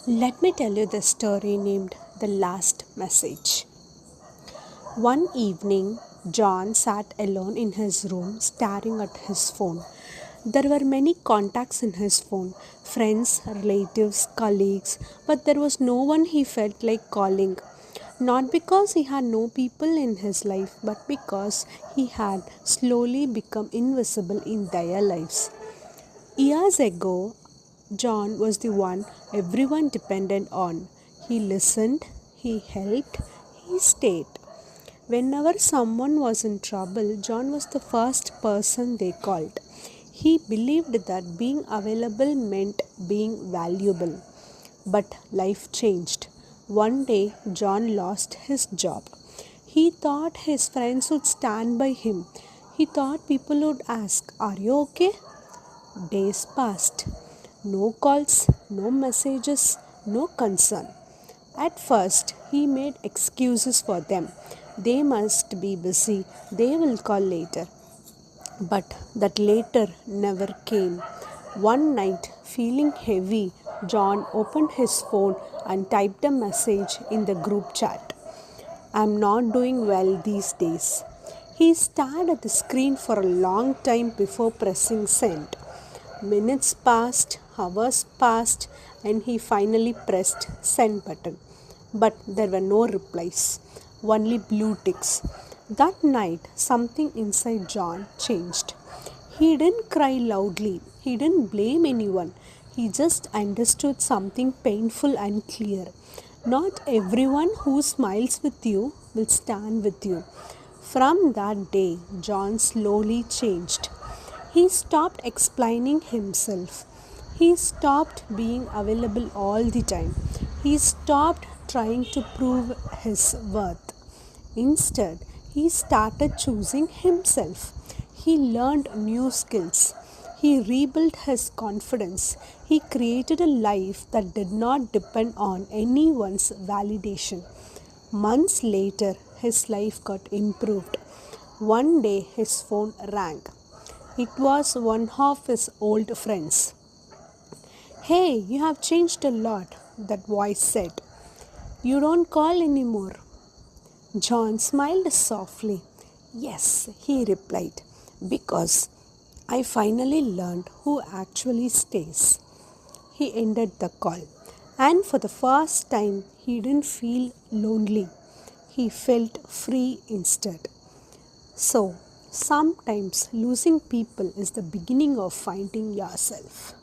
Let me tell you the story named The Last Message. One evening, John sat alone in his room staring at his phone. There were many contacts in his phone friends, relatives, colleagues, but there was no one he felt like calling. Not because he had no people in his life, but because he had slowly become invisible in their lives. Years ago, John was the one everyone depended on. He listened, he helped, he stayed. Whenever someone was in trouble, John was the first person they called. He believed that being available meant being valuable. But life changed. One day, John lost his job. He thought his friends would stand by him. He thought people would ask, "Are you okay?" Days passed. No calls, no messages, no concern. At first, he made excuses for them. They must be busy, they will call later. But that later never came. One night, feeling heavy, John opened his phone and typed a message in the group chat. "I'm not doing well these days." He stared at the screen for a long time before pressing send. Minutes passed, hours passed, and he finally pressed send button. But there were no replies, only blue ticks. That night, something inside John changed. He didn't cry loudly, he didn't blame anyone. He just understood something painful and clear. Not everyone who smiles with you will stand with you. From that day, John slowly changed. He stopped explaining himself. He stopped being available all the time. He stopped trying to prove his worth. Instead, he started choosing himself. He learned new skills. He rebuilt his confidence. He created a life that did not depend on anyone's validation. Months later, his life got improved. One day, his phone rang. It was one of his old friends. "Hey, you have changed a lot," that voice said. "You don't call anymore." John smiled softly. "Yes," he replied, "because I finally learned who actually stays." He ended the call, and for the first time, he didn't feel lonely. He felt free instead. So, sometimes losing people is the beginning of finding yourself.